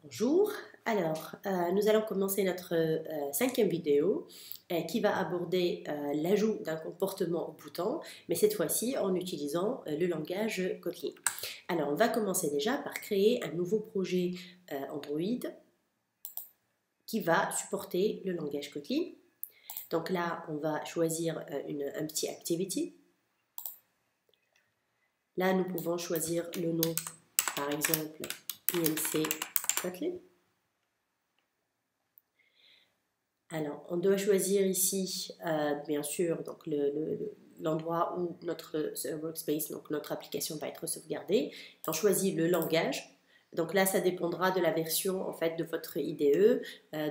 Bonjour, alors nous allons commencer notre cinquième vidéo qui va aborder l'ajout d'un comportement au bouton, mais cette fois-ci en utilisant le langage Kotlin. Alors on va commencer déjà par créer un nouveau projet Android qui va supporter le langage Kotlin. Donc là on va choisir un petit activity. Là nous pouvons choisir le nom, par exemple INC Kotlin. Alors, on doit choisir ici, bien sûr, donc l'endroit où notre workspace, donc notre application va être sauvegardée. On choisit le langage. Donc là, ça dépendra de la version en fait de votre IDE.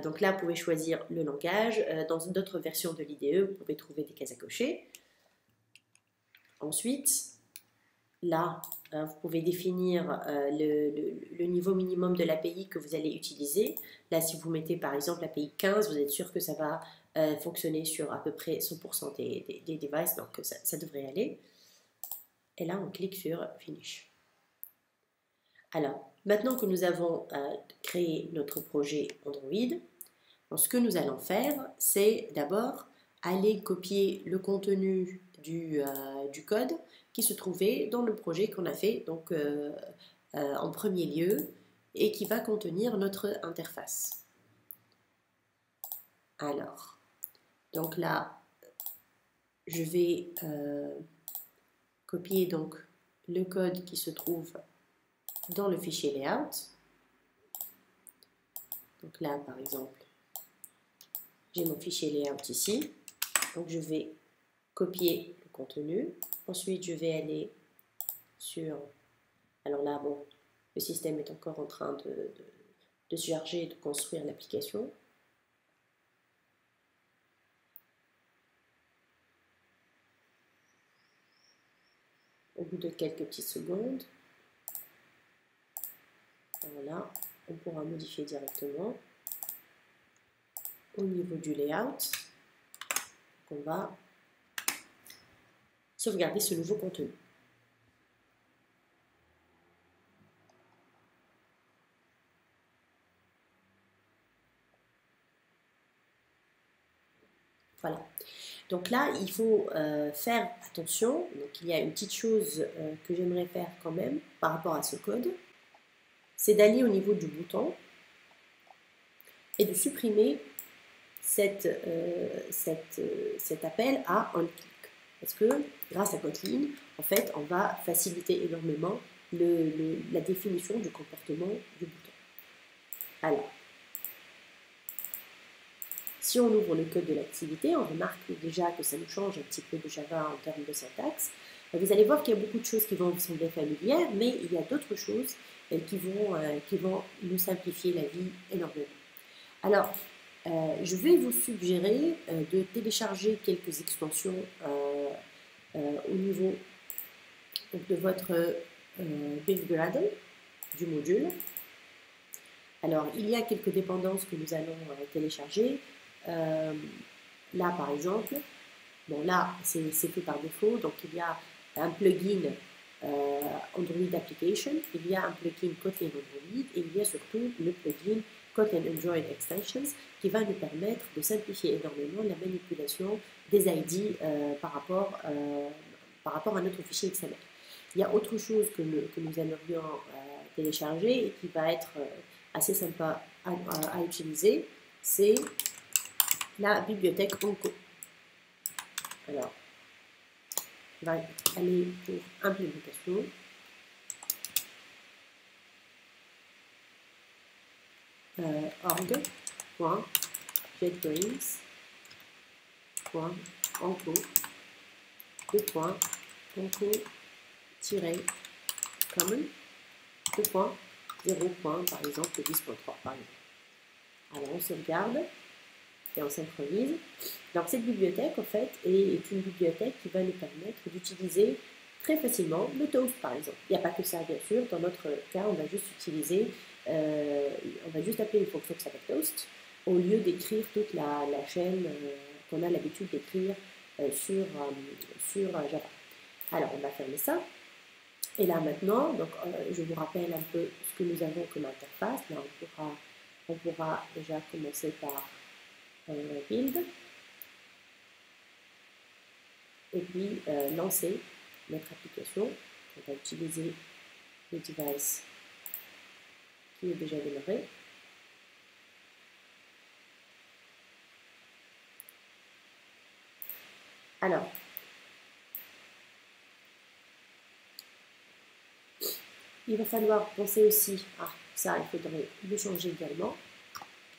Donc là, vous pouvez choisir le langage. Dans d'autres versions de l'IDE, vous pouvez trouver des cases à cocher. Ensuite, là, vous pouvez définir le niveau minimum de l'API que vous allez utiliser. Là, si vous mettez par exemple l'API 15, vous êtes sûr que ça va fonctionner sur à peu près 100% des devices, donc ça devrait aller. Et là, on clique sur Finish. Alors, maintenant que nous avons créé notre projet Android, ce que nous allons faire, c'est d'abord aller copier le contenu du code qui se trouvait dans le projet qu'on a fait donc, en premier lieu et qui va contenir notre interface. Alors, donc là, je vais copier donc le code qui se trouve dans le fichier layout. Donc là, par exemple, j'ai mon fichier layout ici. Donc je vais copier le contenu. Ensuite, je vais aller sur... Alors là, bon, le système est encore en train de se charger et de construire l'application. Au bout de quelques petites secondes, voilà, on pourra modifier directement au niveau du layout. On va sauvegarder ce nouveau contenu. Voilà. Donc là, il faut faire attention. Donc il y a une petite chose que j'aimerais faire quand même par rapport à ce code. C'est d'aller au niveau du bouton et de supprimer cet appel à un clic. Parce que grâce à Kotlin, en fait, on va faciliter énormément la définition du comportement du bouton. Alors, si on ouvre le code de l'activité, on remarque déjà que ça nous change un petit peu de Java en termes de syntaxe. Vous allez voir qu'il y a beaucoup de choses qui vont vous sembler familières, mais il y a d'autres choses qui vont nous simplifier la vie énormément. Alors, je vais vous suggérer de télécharger quelques extensions au niveau donc, de votre build-gradle du module. Alors, il y a quelques dépendances que nous allons télécharger. Là, par exemple, bon là, c'est fait par défaut, donc il y a un plugin Android Application, il y a un plugin Kotlin Android et il y a surtout le plugin Kotlin Android Extensions qui va nous permettre de simplifier énormément la manipulation des ID par rapport à notre fichier XML. Il y a autre chose que nous aimerions télécharger et qui va être assez sympa à utiliser, c'est la bibliothèque Onco. Alors, on va aller pour implémentation. org.jetbrains.onco.onco-common 2.0. Par exemple 10.3 par exemple. Alors on sauvegarde et on synchronise. Donc cette bibliothèque en fait est une bibliothèque qui va nous permettre d'utiliser très facilement le toast par exemple. Il n'y a pas que ça bien sûr, dans notre cas on va juste utiliser, on va juste appeler une fonction qui s'appelle toast au lieu d'écrire toute la chaîne qu'on a l'habitude d'écrire sur Java. Alors on va fermer ça. Et là maintenant, donc, je vous rappelle un peu ce ce que nous avons comme interface. Là, on pourra déjà commencer par build et puis lancer notre application. On va utiliser le device qui est déjà démarré. Alors, il va falloir penser aussi à ça, il faudrait le changer également.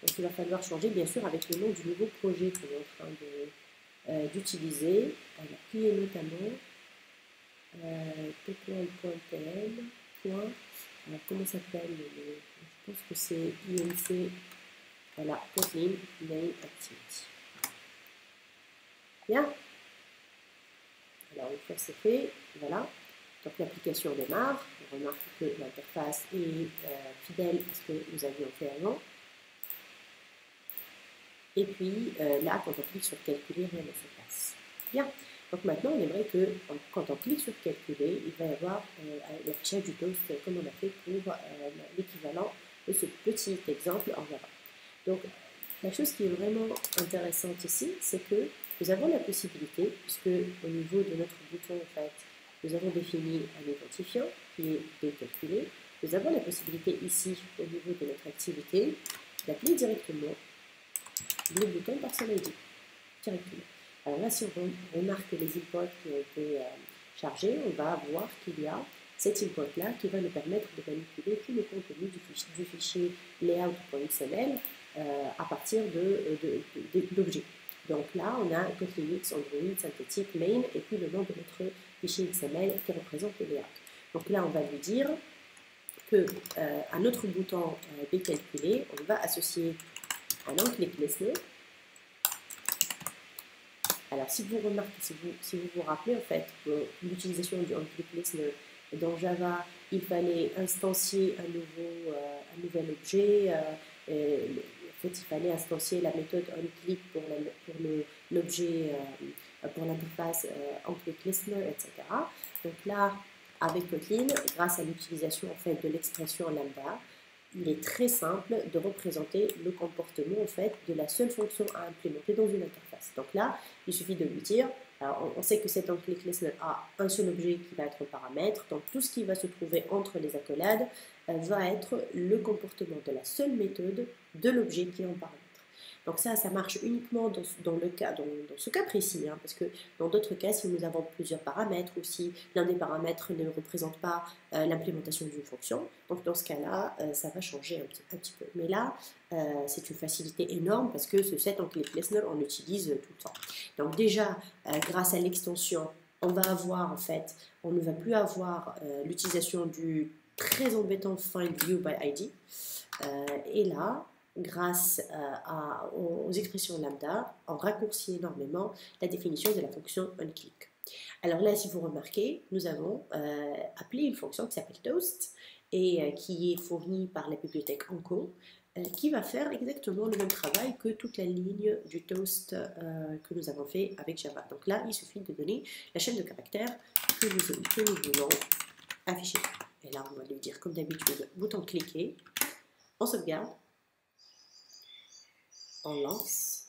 Donc il va falloir changer bien sûr avec le nom du nouveau projet qu'on est en train d'utiliser. Alors qui est notamment p.pl. Alors comment s'appelle je pense que c'est INC. Voilà, Kotlin Main Activity. Bien. Alors une fois c'est fait, voilà. Donc l'application démarre. On remarque que l'interface est fidèle à ce que nous avions fait avant. Et puis là, quand on clique sur calculer, rien ne se passe. Bien. Donc maintenant, on aimerait que quand on clique sur calculer, il va y avoir l'affichage du toast comme on a fait pour l'équivalent de ce petit exemple en Java. Donc la chose qui est vraiment intéressante ici, c'est que nous avons la possibilité, puisque au niveau de notre bouton, en fait, nous avons défini un identifiant qui est décalculé. Nous avons la possibilité ici, au niveau de notre activité, d'appeler directement le bouton par son ID, directement. Alors là, si on remarque les imports qui ont été chargés, on va voir qu'il y a cet import-là qui va nous permettre de manipuler tout le contenu du fichier layout.xml à partir d'objets. Donc là, on a Kotlin X, Android, synthétique, main, et puis le nom de notre fichier XML qui représente le layout. Donc là, on va lui dire que à notre bouton décalculé, on va associer un on-click listener. Alors, si vous remarquez, si vous vous rappelez, en fait, l'utilisation du on-click listener dans Java, il fallait instancier un nouvel objet. En fait, il fallait instancier la méthode onClick pour l'objet, pour l'interface onClick listener, etc. Donc là, avec Kotlin, grâce à l'utilisation en fait de l'expression lambda, il est très simple de représenter le comportement en fait de la seule fonction à implémenter dans une interface. Donc là, il suffit de lui dire, alors on sait que cet onClick listener a un seul objet qui va être un paramètre, donc tout ce qui va se trouver entre les accolades va être le comportement de la seule méthode de l'objet qui est en paramètre. Donc ça marche uniquement dans ce cas précis, hein, parce que dans d'autres cas, si nous avons plusieurs paramètres ou si l'un des paramètres ne représente pas l'implémentation d'une fonction, donc dans ce cas-là, ça va changer un petit peu. Mais là, c'est une facilité énorme parce que ce set onClick listener, on l'utilise tout le temps. Donc déjà, grâce à l'extension, on va avoir en fait, on ne va plus avoir l'utilisation du très embêtant find view by ID. Et là, grâce aux expressions lambda, on raccourcit énormément la définition de la fonction onClick. Alors là, si vous remarquez, nous avons appelé une fonction qui s'appelle toast et qui est fournie par la bibliothèque Anko, qui va faire exactement le même travail que toute la ligne du toast que nous avons fait avec Java. Donc là, il suffit de donner la chaîne de caractères que nous voulons afficher. Et là, on va lui dire comme d'habitude, bouton cliquer, on sauvegarde, on lance.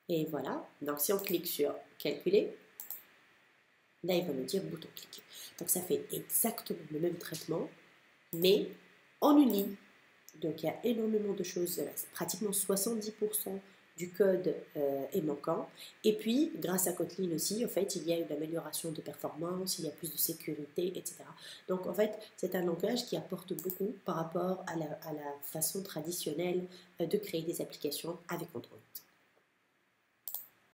Et voilà, donc si on clique sur calculer, là il va nous dire bouton cliquer. Donc ça fait exactement le même traitement, mais en une ligne. Donc il y a énormément de choses, pratiquement 70% du code est manquant. Et puis, grâce à Kotlin aussi, en fait, il y a une amélioration de performance, il y a plus de sécurité, etc. Donc, en fait, c'est un langage qui apporte beaucoup par rapport à la façon traditionnelle de créer des applications avec Android.